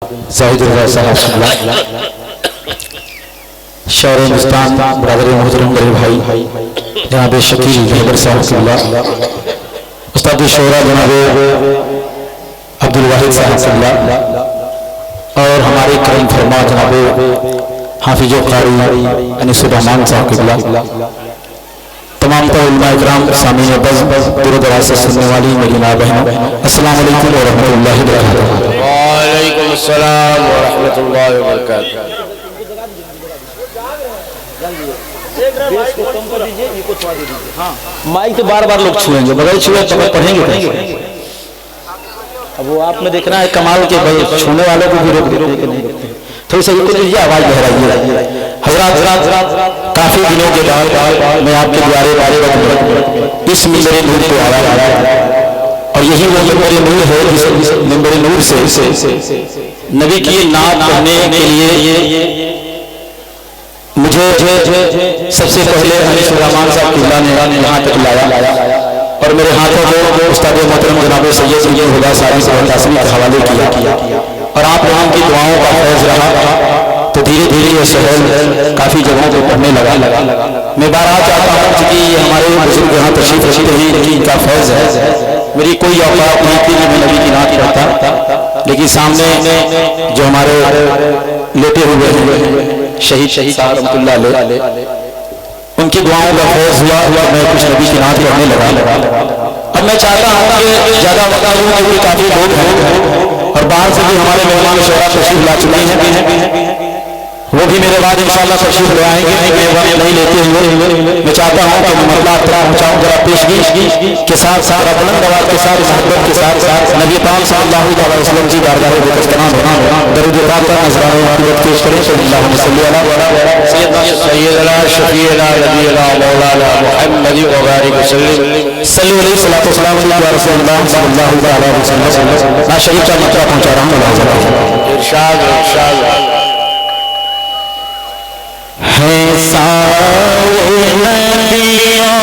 जाहिद रज़ा साहब शहर हिंदुस्तान बरादर मोहतरम मेरे भाई जनाब शकील हैदर साहब उस्ताद शोरा जनाब अब्दुल वाहिद साहब और हमारे करम फरमा जनाब हाफिज कारी अनीसुर रहमान साहब तमाम उलमा इकराम सामीन बज़्म दूर दराज से सुनने वाली मेरी माँ बहनों अस्सलाम वालेकुम व रहमतुल्लाहि व बरकातुहू। वालेकुम अस्सलाम व रहमतुल्लाहि व बरकातुहू। माइक तो बार बार लोग छुएंगे, बगैर छुए तो पढ़ेंगे। अब वो आपने देखना है कमाल के छूने वालों को भी रोक देते कि नहीं रोकते। थोड़ी सी ये आवाज बहराइए हज़रात। काफी दिनों के बाद मैं आपके द्वारे इस मिंबर नूर पे आया और यही वो मिंबर नूर है जिस मिंबर नूर से नबी की नात पढ़ने के लिए मुझे सबसे पहले अनीसुर रहमान साहब किबला ने यहाँ तक लाया और मेरे हाथों को उस्ताद मोहतरम जनाब सैयद हुदा साहब के हवाले किया और आप लोगों की दुआओं का फैज़ रहा तो धीरे धीरे ये शहर काफ़ी जगहों पर पढ़ने लगा। मैं बारहा चाहता हूँ कि हमारे बुजुर्ग यहाँ तशरीफ रखते हैं कि इनका फैज़ है। मेरी कोई औकात नहीं थी मैं नबी की नात पढ़ता, लेकिन सामने जो हमारे लेटे हुए हैं शहीद साहब रहमतुल्लाह अलैह उनकी दुआओं का फैज़ हुआ मैं कुछ नबी की नात पढ़ने लगा। अब मैं चाहता हूँ कि ज़्यादा बता दूँ क्योंकि काफ़ी लोग हैं और बाहर से भी हमारे मेहमान शोरा तशरीफ ला चुके हैं, वो भी मेरे बाद इंशाअल्लाह तशरीफ ले आएंगे। मैं नहीं लेते हुए मैं चाहता हूँ कि मरला अतरा पहुँचाऊँ जरा पेशगी के साथ साथ बुलंद आवाज़ के साथ मोहब्बत के साथ नबी पाक सल्लल्लाहु अलैहि वसल्लम की बारगाह में दस्तनाम दरूद पाक का नज़राना आखिरत पेश करें। सल्लल्लाहु अलैहि सय्यदना शफीअना नबीना मौलाना मुहम्मद व बारिक वसल्लम सल्लल्लाहु अलैहि रसूलुल्लाह सल्लल्लाहु अलैहि वसल्लम ना शरीफ का मतरा पहुँचा रहा हूँ। इरशाद है सारे नबियों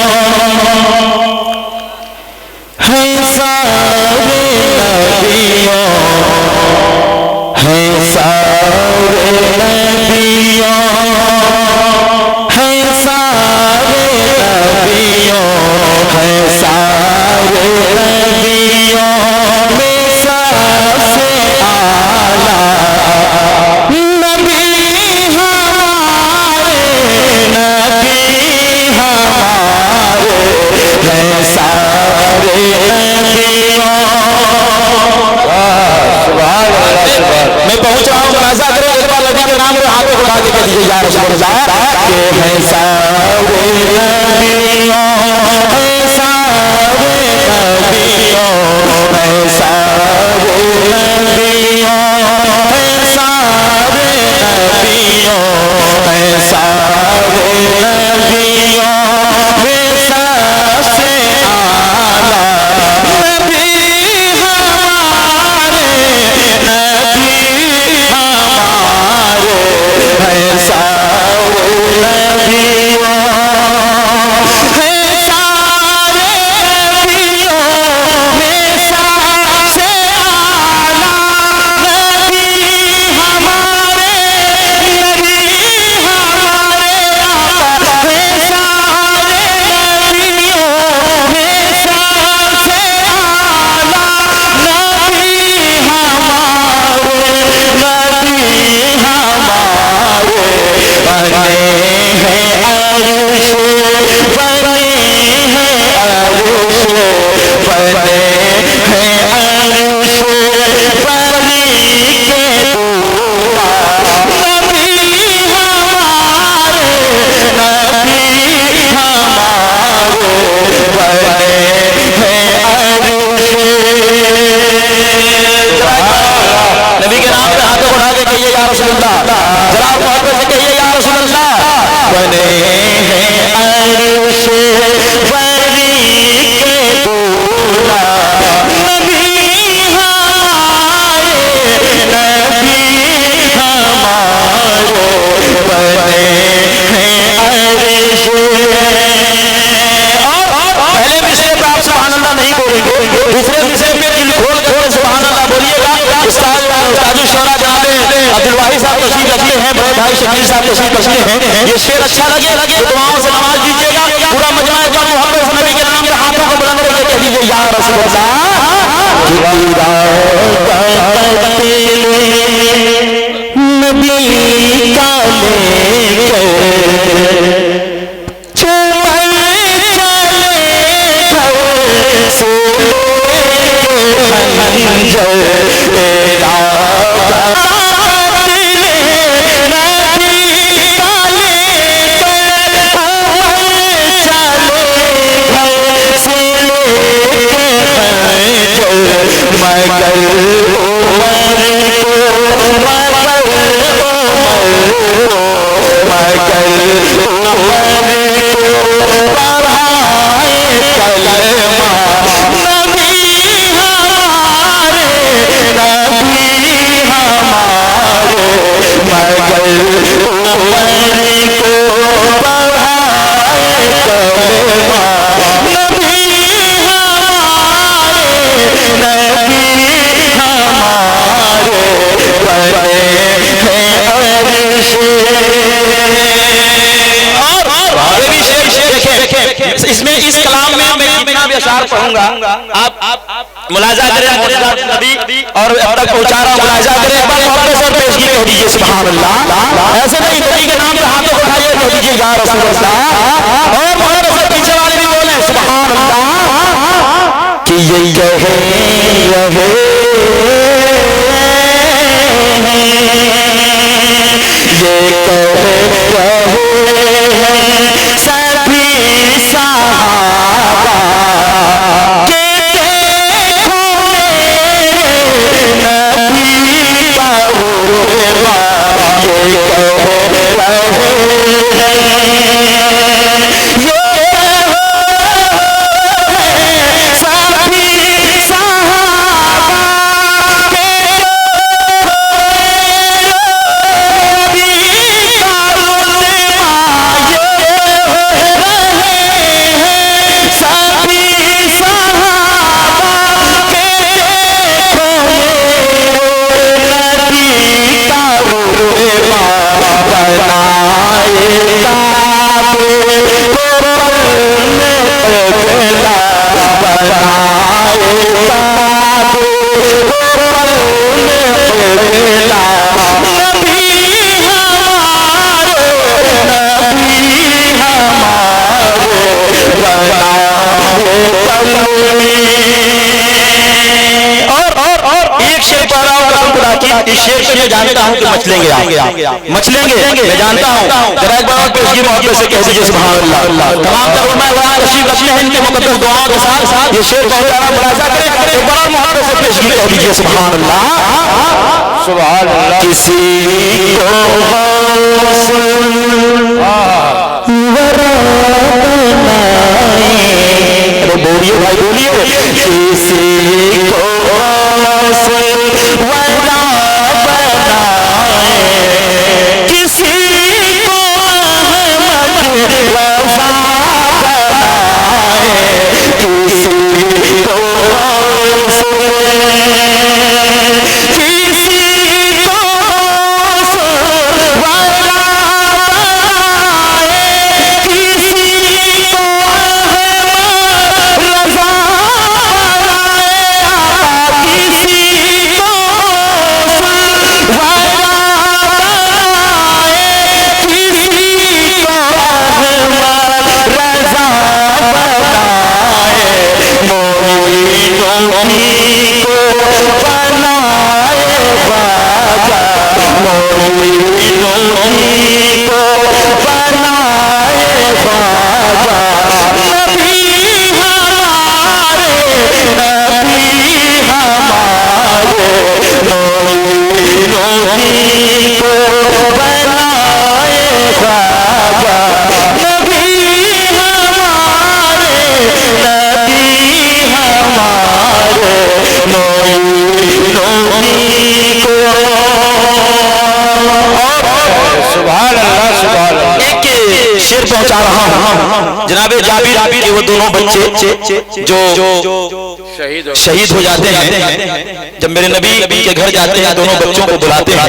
है सारे नबियों है सारे नबियों है सारे नबियों है सारे नबियों में सबसे आला मैं पहुंच रहा हूँ जनाजा करो एक बार नबी के नाम पे हाथ उठा के कह दीजिए या रसूलुल्लाह के है सारे नबियों है सारे नबियों है सारे नबियों है सारे नबियों है सारे नबियों में सबसे आला नबी हमारे है सारे नबियों है सारे नबियों में सबसे आला नबी हमारे नबी हमारे है सारे नबियों में सबसे आला नबी हमारे बने हैं अरूश बने हैं अरूश बने हैं अरूश बनी के दूल्हा नबी हमारे बने हैं अरूश। नबी के नाम पे हाथों उठा के कहिए या रसूलुल्लाह, जरा मोहब्बत से कहिए या रसूलुल्लाह। बने हैं अरूश बनी के दूल्हा नबी हमारे बने हैं अरूश। और पहले मिसरे पे आप सुभान अल्लाह नहीं बोलेंगे, दूसरे मिसरे पे दिल खोल खोल सुभान अल्लाह बोलिएगा। उस्ताद शोरा जनाब भाई साहब तशरीफ रखते हैं, बड़े भाई शकील साहब तशरीफ रखते हैं। ये शेर अच्छा लगे तो दुआओं से नवाज दीजिएगा। पूरा मजमा एक बार मोहम्मद नबी के नाम पे हाथों को बुलंद करके कह दीजिए या रसूल नबी का इसमें इस कलाम में मैं कितना भी अशार पढ़ूंगा, आप मुलाजा करें नबी और अब तक पहुंचा रहा हूं, मुलाजा करें। एक बार मोहब्बत से पेशगी कह दीजिए सुभान अल्लाह। ऐसे नहीं नबी के नाम पे हाथों उठाइए, कह दीजिए या रसूल अल्लाह। और मोहब्बत से पीछे वाले भी बोले सुभान अल्लाह कि ये इस शेर पे मैं जानता हूँ कि मचलेंगे मैं जानता हूँ। जरा एक बार पेशगी मोहब्बत से कह दीजिए सुभान अल्लाह। तमाम तर्जुमा वहाँ तशरीफ रखते हैं, इनके मुकद्दस दुआओं के साथ ये शेर पहुंचाना मुलाजा करें। एक बार मोहब्बत से पेशगी कह दीजिए सुभान अल्लाह सुभान अल्लाह। किसी को बोलिए भाई बोलिए, किसी को पहुंचा रहा हूं जनाबे जाबिर के वो दोनों बच्चे जो शहीद हो जाते हैं, जब मेरे नबी के घर जाते हैं दोनों बच्चों को बुलाते हैं,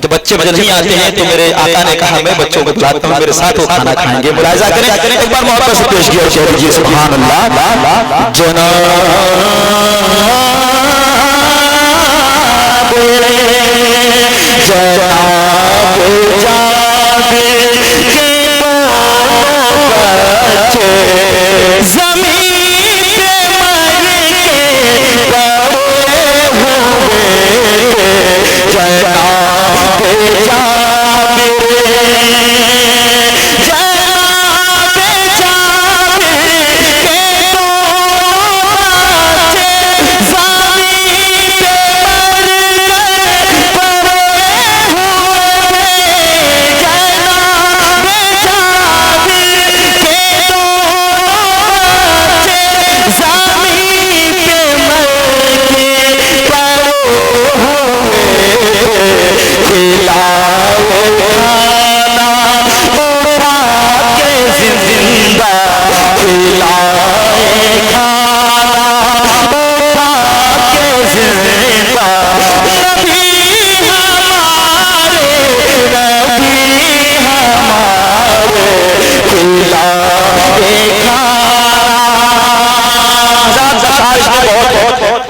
तो बच्चे नहीं आते हैं तो मेरे आका ने कहा मैं बच्चों को बुलाता हूँ, मेरे साथ वो खाना खाएंगे। मुलाहिजा करें, एक बार मोहब्बत से पेश किया कह दीजिए सुभान अल्लाह। जनाब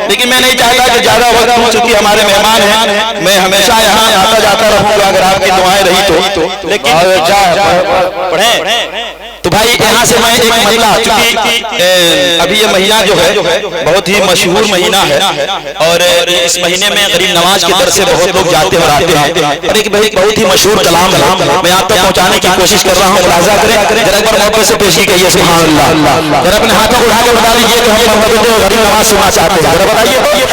लेकिन मैं नहीं चाहता कि ज्यादा वक्त हो, चूंकि हमारे मेहमान हैं, मैं हमेशा यहाँ आता जाता रहूंगा अगर आपकी दुआएं रही तो। लेकिन पढ़ें तो भाई यहाँ से मैं एक महीना, चूंकि अभी ये महीना जो है बहुत ही मशहूर महीना है और इस महीने में गरीब नवाज की तरफ से बहुत लोग जाते और आते हैं और एक बहुत ही मशहूर कलाम मैं आप तक पहुँचाने की कोशिश कर रहा हूँ। मुलाहिजा करें, जरा एक बार मोहब्बत से पेशी कहिए सुभान अल्लाह। जरा अपने हाथों को उठा के बता दीजिए कि हम गरीब नवाज सुनना चाहते हैं, जरा बताइए।